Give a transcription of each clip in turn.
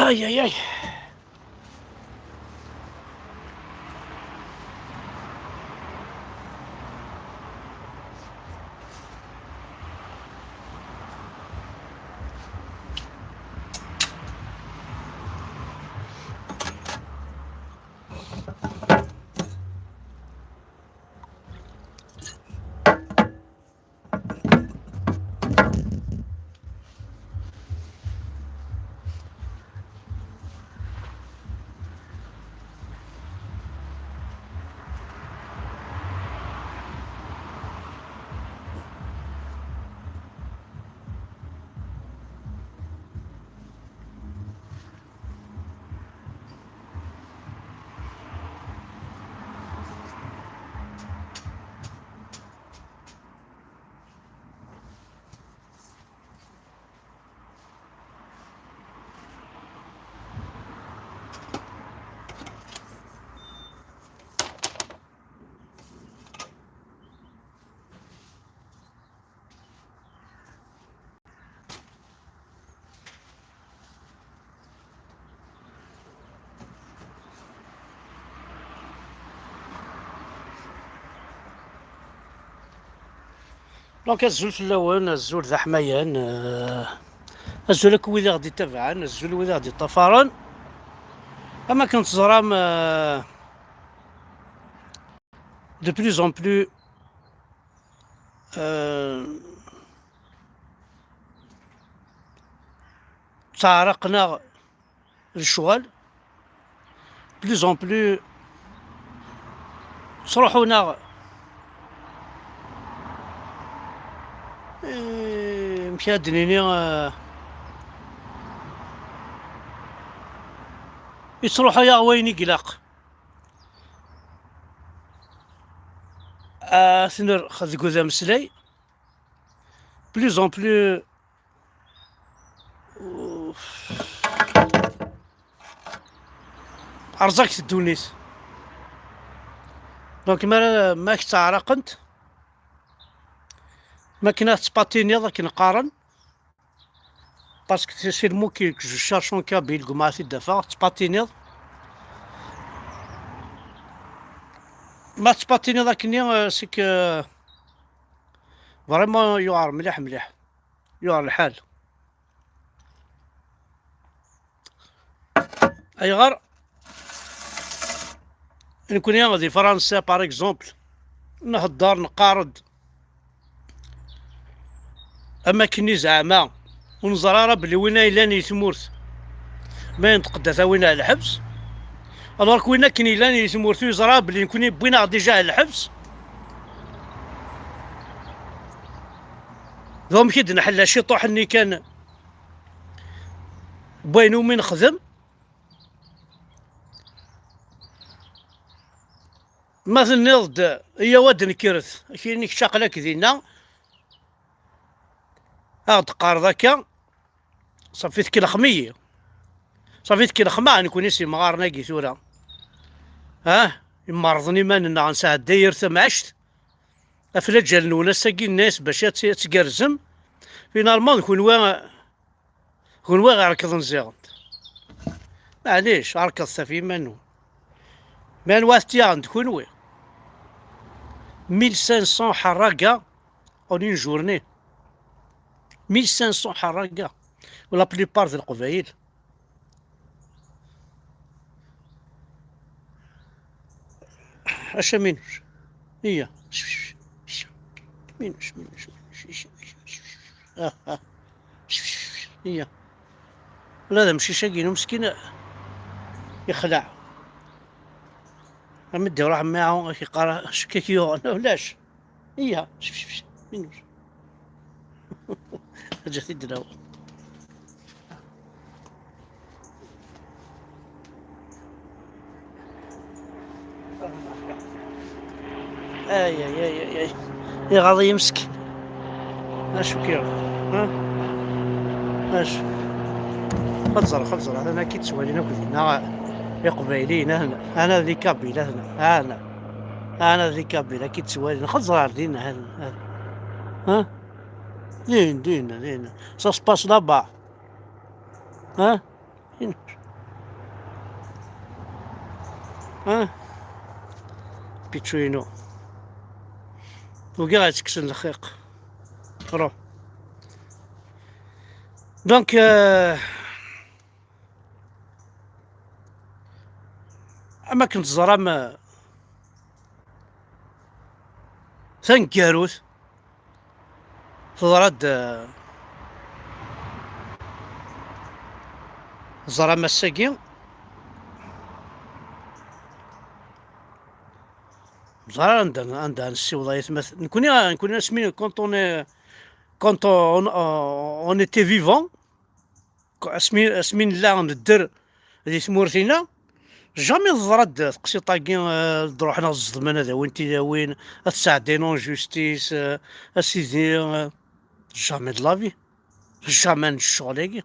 اي اي اي. دونك الزول في اللون، الزول ذا حميان، الزول هاك ويلي غادي يتابعن، الزول ويلي غادي يطفرن. اما كنتزرام دو بلوز اون بلو تعرقنا للشغل، بلوز اون بلو تروحونا مشى دنيني يتروحو يا وين يقلق ثنر خذ ذا مسلاي بلوز اون بلو ارزاك الدونيس. دونك ماك تعرقنت ما كنا تباتيني ضاك نقارن باسكو سي المو كي جو شارشون كابيل قمعتي الدفا تباتيني ما تباتيني ضاك ني سيك فريمون يوعر مليح مليح يوعر الحال. اي غير نكون يا غادي فرنسا باغ اكزومبل نهضر نقارد اما كني زعما ونزرارة بلي وينا إلاني ثمورت ما ينتقد ثاوينا على الحبس، الوغ وينا كني إلاني ثمورت يزرا بلي نكوني بوينا ديجا على الحبس ذوم كيد نحل شي طوح اني كان بوينو من نخدم مثل نضد هي واد نكرث كينيك شاقلا كذينا تقار ذاكا صافيت كي الخمية صافيت كي الخما نكون اسي مغار ناقي ثورا يمرضني ماننا غنساعد داير ثم عشت افلا جال نونا ساقي الناس باش تقرزم فينالمون نكون غير ركض نزيغ معليش ركض صافي مانو مان واثتي عندكون وي 1500 حراقة اون اون جورني 1500 حراقة ولا بليبار ذي القبايل اش مينوش هي مينوش هي لا هذا ماشي شاقينو مسكين يخلع امدي روح معاهم كيقرا كيكيو ولاش هي مينوش جاتي الدراوة اي اي اي اي يا غاضي مسكين اشو كيو اش خزر انا كي تسوالي ناكل يا قبايلين انا ذي كابيل انا ذي كابيل كي تسوالي خزر دينا دينا سا سباس لابا ها بيتشوينو وكاع تكسن الخيق روح. دونك اما كنت زرام ثنكاروث تضرد زرام الساقي زرا عندها السيوضة يتمثل نكوني سمين كونت اون ايتي فيفون سمين لا ندر هذه تمورتينا جامي ضرد تقسي طاقي روحنا الزضمان هذا وين تي وين تساعدين اون جوستيس اسيدي جامي د لافي جامي الشغل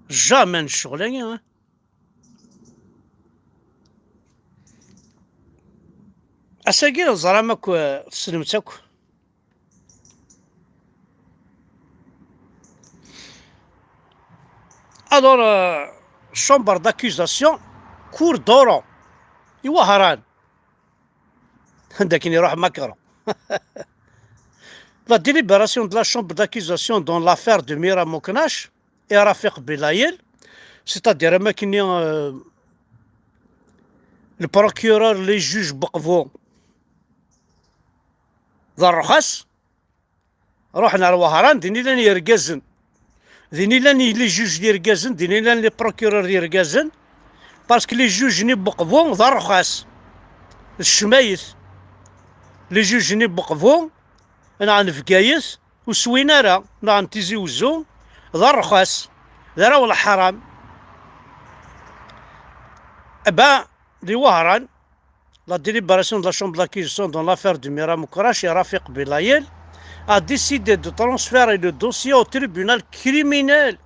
جامي الشغل اساقي زرامك تسلمتك الور chambre d'accusation cour d'Oran يوهران عندك يروح مكره. La délibération de la chambre d'accusation dans l'affaire de Mira Moknash et Rafik Belayel, c'est-à-dire le procureur, les juges بقفوا ذا الرخص روحنا لوهران ديني لان يرقزن ديني لان لي جوج يرقزن ديني لان لي بروكيرور يرقزن باسكو لي جوج ني بقفوا ذا الرخص الشمايث لي جوج ني بقفوا انا عن فكايس وسوينارا انا عن تيزي وزو ذا الرخص ذا راه ولا حرام ابا دي وهران. La délibération de la chambre d'accusation dans l'affaire du Mira Moknash et Rafik Belayel a décidé de transférer le dossier au tribunal criminel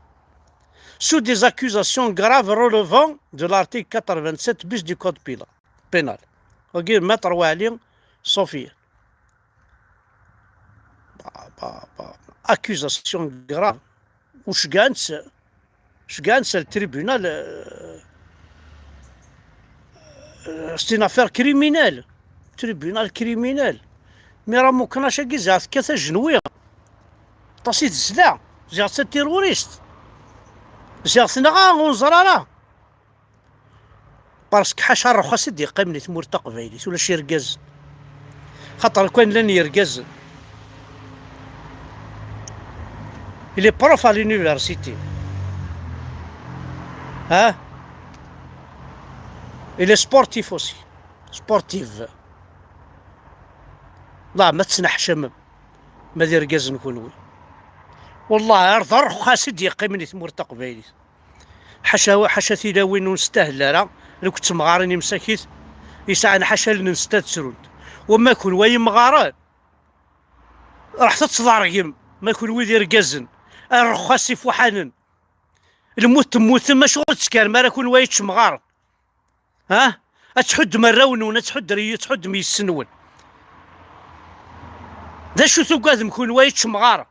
sous des accusations graves relevant de l'article 87 bis du code pénal. Ok, maître Wali Sophie. Accusation grave. Ou je gagne, c'est le tribunal. C'est une affaire criminelle. Tribunal criminel. Mira Moknash زعما كاثا جنويه تصيد السلاح زعما تيروريست زعما غا ونزرالا باسكو حاشا الرخص يدي قيمني تمور تقبايليت ولا شي ركاز خاطر كان لاني يركاز إلي بروف à l'université ها إلي سبورتيف اوسي سبورتيف لا ما تسنح شمم ما دير ركاز نكونوي والله عرض الرخص يدي قيمني تمور تقبايليت حاشا تيلاوين ونستاهل راه لو كنت مغاريني مساكيت يسعى حاشا لنا نستاذ وما كون واي مغاران راح تتصدرقم ما كون ويدي ركازن الرخص يفوحانن الموت تموت ما شغل تسكر ما راه كون واي تشمغار ها تحد مراون تحد ري تحد ميسنون دا شو ثقاد مكون واي تشمغار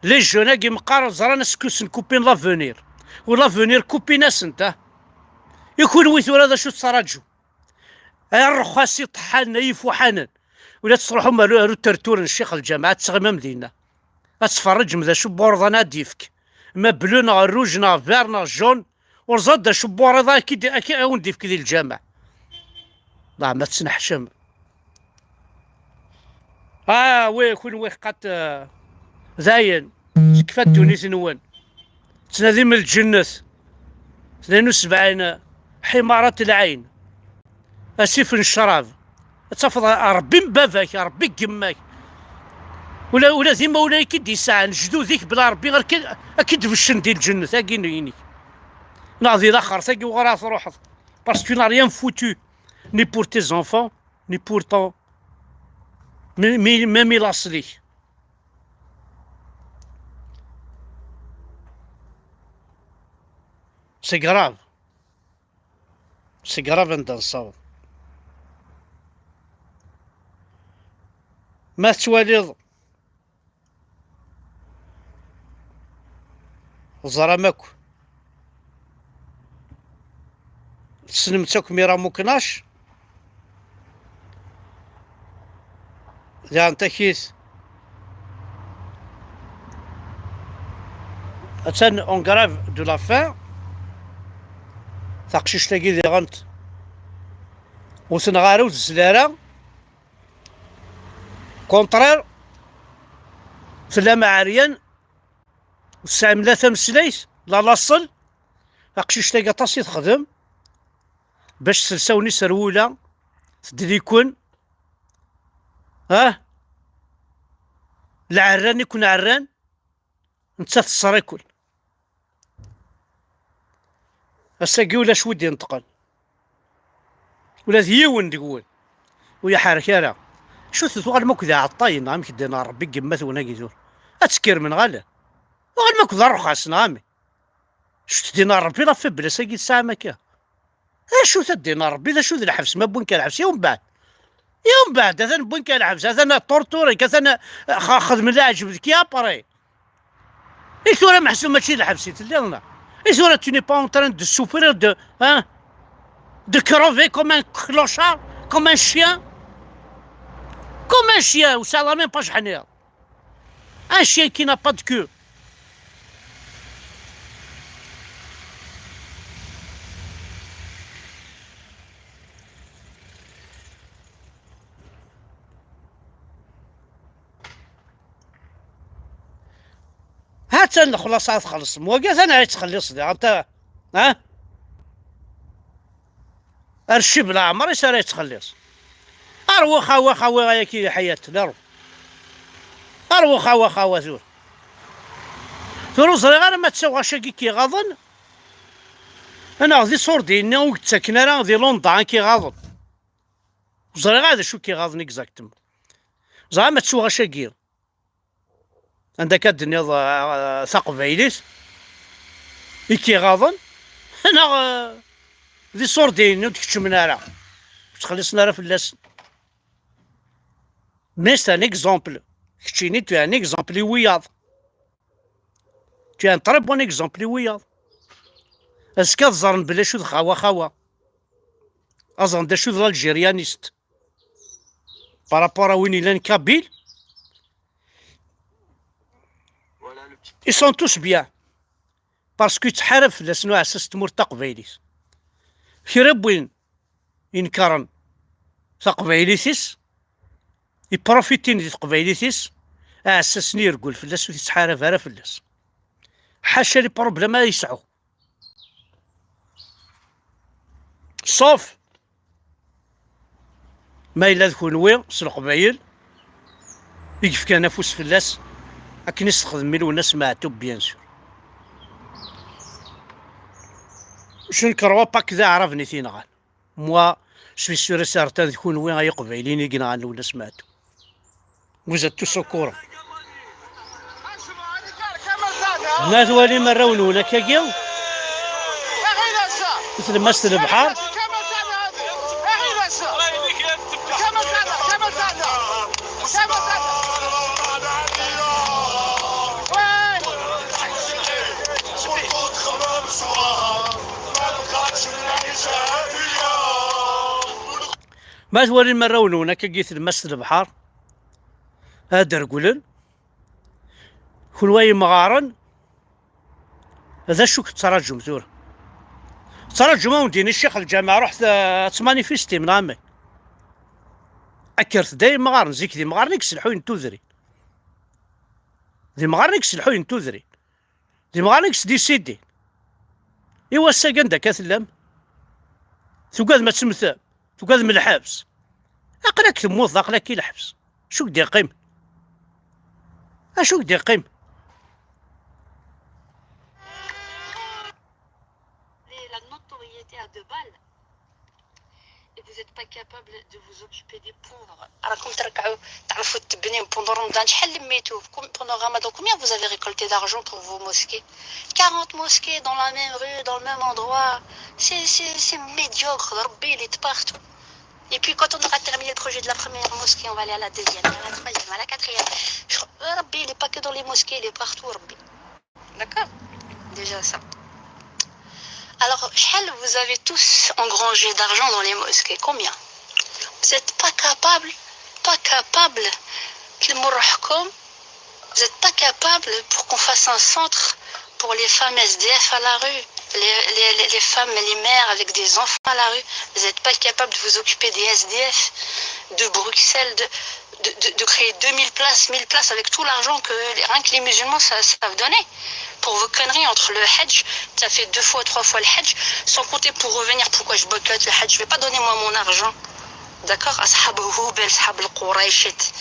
لي جونا كي مقار زرانا سكوسن كوبين لافونير ولافونير كوبي ناس انت يكون ويثور هذا شو تصراجو الرخص يطحن يفوحانن ولا تصرحوا مالو ترتور الشيخ الجامعة تسغم مدينة اتفرج مذا شو بورضنا ديفك ما بلو نا روج نا فير نا جون ورزاد شو بورضا اكيد اون ديفك ديال الجامع لا ما تسنحشم وي كون وي قات زاين كيف الدوني تنون تنادي من الجنة 72 حمارة العين اسيف الشراب تفضل ربي مباباك ربي قماك ولا ذيما ولا يكد يساعد جدو ذيك بلا ربي غير اكيد بالشن ديال الجنة ثاقي نيني ناضي الاخر ثاقي وغراس روحك باسكو نا ريان فوتو ني بور تي زونفون ني بور طون ميمي لاصلي سي غراف سي غراف عند نصاوب ما تواليض زرا ماكو تسلمتك ميرا موكناش لا انت كيس اتسن اون غراف دو لا فان تاقشيش تاكي دي غنت وسنغارو الزلارة كونترير سلامة عريان والساعة ملاثة مسلايس لا لاصل اقشيش تاكا طاسي تخدم باش سلساوني سرولة تدريكون العران يكون عران نتا تصرا يكون الساقي ولا شود ينتقل ولا ذيون تقول ويا حركة راه شو تثوغل ماك ذا عطاين عامك دينا ربي قمت وناقي ذور اتسكر من غاله وغال ماك ذا رخص نعمي شو تدينا ربي لا في بلا ساقي الساعة ماكا شو تدينا ربي ذا شو ذا الحبس ما بون كان الحبس يوم بعد هذا بون كان الحبس هذا انا طورتوري كذا خاخذ من العجب ذيك يا باري اي ثورة محسوب ماشي الحبس تلينا اي ثورة tu n'es pas en train de souffrir de crever comme un clochard comme un chien ou ça la même pas شحال un chien qui n'a pas de queue هات الخلاصة تخلص مواقف انا عايز تخلص دي انت الشب لا عمري ساري تخلص اروخا وخا يا كي حياة دارو اروخا زور ثروز غير ما تسوى شاكي كي غاضن انا غادي صور ديالنا وتساكن راه غادي لوندا كي غاضن زري غادا شو كي غاضن اكزاكتوم زعما ما تسوى شاكي عندك الدنيا ثقب عيليس كي غاضن انا ذي صور ديالنا وتكتشمنا راه تخلصنا راه فلاس مي سي ان اكزومبل كتشيني تو ان اكزومبل وياض tu es un très bon exemple وياض اسكا تزرن بلا شو خوا اظن دا شو الجيريانيست بارابور وين لان كابيل ils sont tous bien باسكو تحارف فلاس نوع اساس تمور تقبيليس كيرب وين ينكرن تقبيليسيس يبروفيتين دي تقبيليتيس اساسني يرقل فلاس ويتحارف على فلاس حاشا لي بروبليم يسعو صوف ما إلا ذكون وين القبايل يقف كان نفوس فلاس اكن يستخدم ميل وناس معتو بيان سور شنو الكروا با كذا عرفني تينغال موا سوي سور سارتان ذكون وين غاي قبايلين يقنعن ولا سمعتو وزدتو سكورة الناس والي مرون ولا كاكيو مثل مست البحر ما تولي مرون ولا كاكيت مست البحر هذا رجولن كل واي مغارن هذا شو تراجم زور تراجم وديني الشيخ الجامعة رحت تمانيفيستي من عامي أكرت داي مغارن زيك دي مغارنك سلحوين توذري دي مغارنك سلحوين توذري دي مغارنك دي سيدي إيوا الساقن دا كاثلام ثقاد ما تسمث ثقاد من الحبس أقلك تموت أقلك الحبس شو دي قيم شو دي قيم vous n'êtes pas capable de vous occuper des pauvres. راكم تركعوا تعرفوا تبنيو pendant رمضان شحال لميتوا pendant Ramadan combien vous avez récolté d'argent pour vos mosquées 40 mosquées dans la même rue dans le même endroit c'est médiocre ربي اللي partout. Et puis quand on aura terminé le projet de la première mosquée, on va aller à la deuxième, à la troisième, à la quatrième. Rabbi, il n'est pas que dans les mosquées, il est partout, Rabbi. D'accord? Déjà ça. Alors, vous avez tous engrangé d'argent dans les mosquées. Combien? Vous n'êtes pas capable, vous n'êtes pas capable pour qu'on fasse un centre pour les femmes SDF à la rue, les femmes et les mères avec des enfants à la rue. Vous n'êtes pas capable de vous occuper des SDF de Bruxelles, de créer 2000 places, 1000 places avec tout l'argent que rien que les musulmans savent donner. Pour vos conneries entre le Hajj, ça fait 2 fois, 3 fois le Hajj, sans compter pour revenir, pourquoi je boycotte le Hajj, je vais pas donner moi mon argent. D'accord, أصحاب هوبل أصحاب القريشت.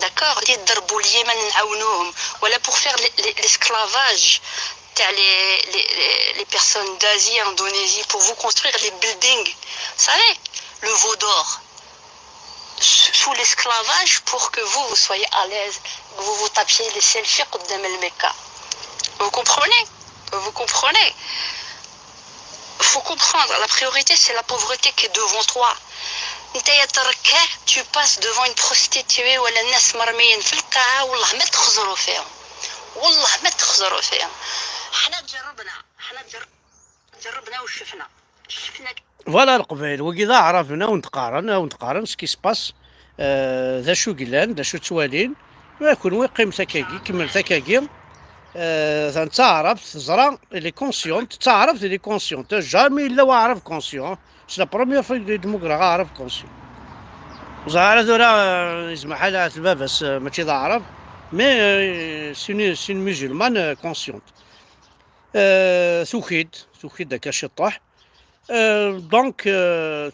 D'accord, يضربوا اليمن نعاونوهم ولا pour faire l'esclavage les personnes d'Asie, Indonésie, pour vous construire les buildings. Vous savez, le veau d'or sous l'esclavage pour que vous soyez à l'aise, que vous tapiez les selfies قدام المكة. Vous comprenez? Vous comprenez? Faut comprendre, la priorité c'est la pauvreté qui est devant toi. Tu passes devant une prostituée ou الناس مرميين في القاعة والله ما تخزروا فيهم. والله ما تخزروا فيهم. حنا جربنا وشفنا. فوالا القبائل وكذا عرفنا ونتقارن سكي سباس ذا شو قلان ذا شو توالين ويكون ويقيم ثكاكي كمل ثكاكي تعرف تزرع اللي كونسيونت تعرف اللي كونسيونت جامي الا واعرف كونسيون سي لا بروميير فوا اللي ديموكرا عارف كونسيون زعما ذولا يسمح لها الباباس ماشي ذا عرب مي سي ميزولمان كونسيونت ثوخيد داك الشطاح دونك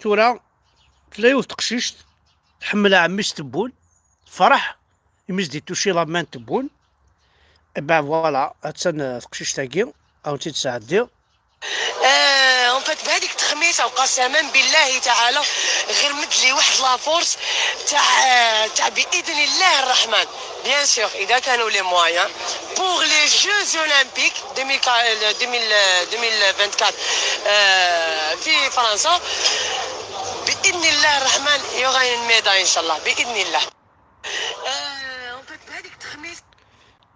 ثورا تلايو تقشيشت تحملها عميس تبون فرح يميز دي توشي لا مان تبون ben voilà هاتسن تقشيش تاكي او انت تساعدي اون فات بهذيك التخميسه وقسما بالله تعالى غير مد لي واحد لافورس تاع باذن الله الرحمن بيان سور اذا كانوا لي مويان بور لي جوز اولمبيك 2024 في فرنسا باذن الله الرحمن يوغا une médaille ان شاء الله باذن الله. اون فات بهذيك التخميسه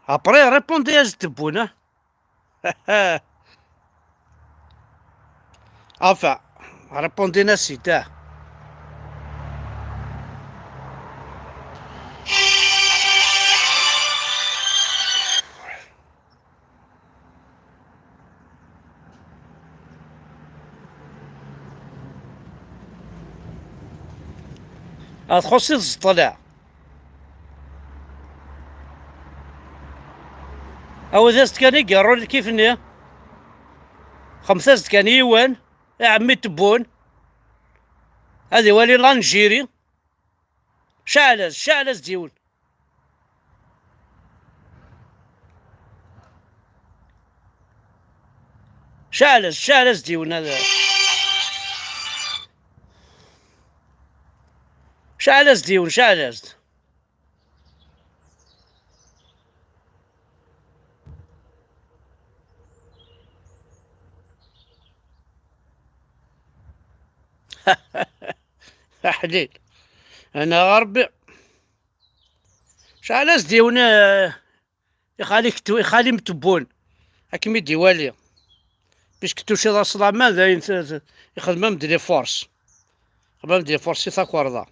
ابري ريبوندي يا زتبونه enfin répondez ناسي تاع تخصي الطلع او ذا كان يقروا كيف نيه 5 كان يوان يا عمي تبون هذه ولي لانجيري شعلز ديون شعلز ديون هذا شعلز حليل انا غربي شعلز ديونا يخالي متبون حكمي ديوالي باش كنتو شي راس لامان يخدم دي فورس يثاكوردا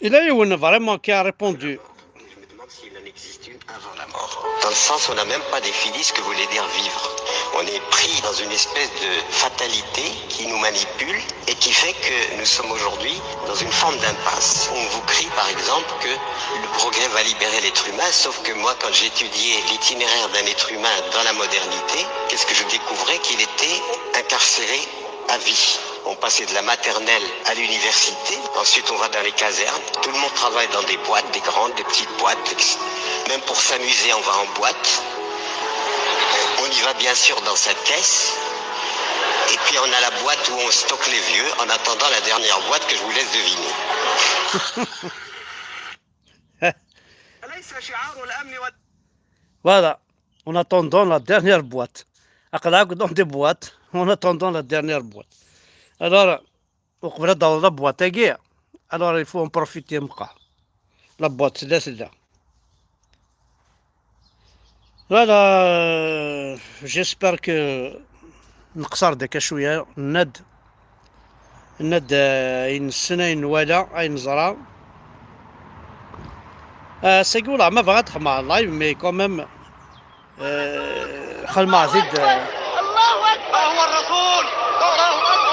il a eu vraiment qui a répondu. Dans le sens où on n'a même pas défini ce que voulait dire vivre. On est pris dans une espèce de fatalité qui nous manipule et qui fait que nous sommes aujourd'hui dans une forme d'impasse. On vous crie par exemple que le progrès va libérer l'être humain, sauf que moi quand j'étudiais l'itinéraire d'un être humain dans la modernité, qu'est-ce que je découvrais? Qu'il était incarcéré à vie. On passait de la maternelle à l'université, ensuite on va dans les casernes, tout le monde travaille dans des boîtes, des grandes, des petites boîtes, même pour s'amuser on va en boîte, on y va bien sûr dans sa caisse, et puis on a la boîte où on stocke les vieux, en attendant la dernière boîte que je vous laisse deviner. Voilà, en attendant la dernière boîte. Dans des boîtes, en attendant la dernière boîte. Alors, dans la boîte à guerre, alors il faut en profiter. La boîte, c'est là. لا جيسبر كو نقصر داك شويه ند اين السنه اين ولا اين نزرا سيقول ما بغات تخمع اللايف مي كوميم خلما زيد الله اكبر هو الرسول. الله اكبر.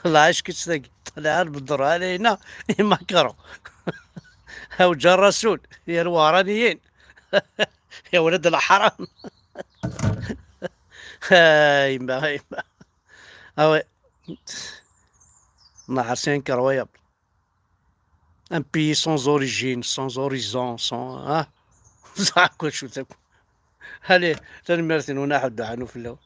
الله عاش كتسلاقي طلع بالضر علينا يمكروا هاو جا الرسول يا الورانيين يا ولد الحرام هايما هاوي ما عرسين كروياب ان بي سون اوريجين سون اوريزون سون ها صح كل شو تكون هالي تنمرتين ونحو عنو في اللون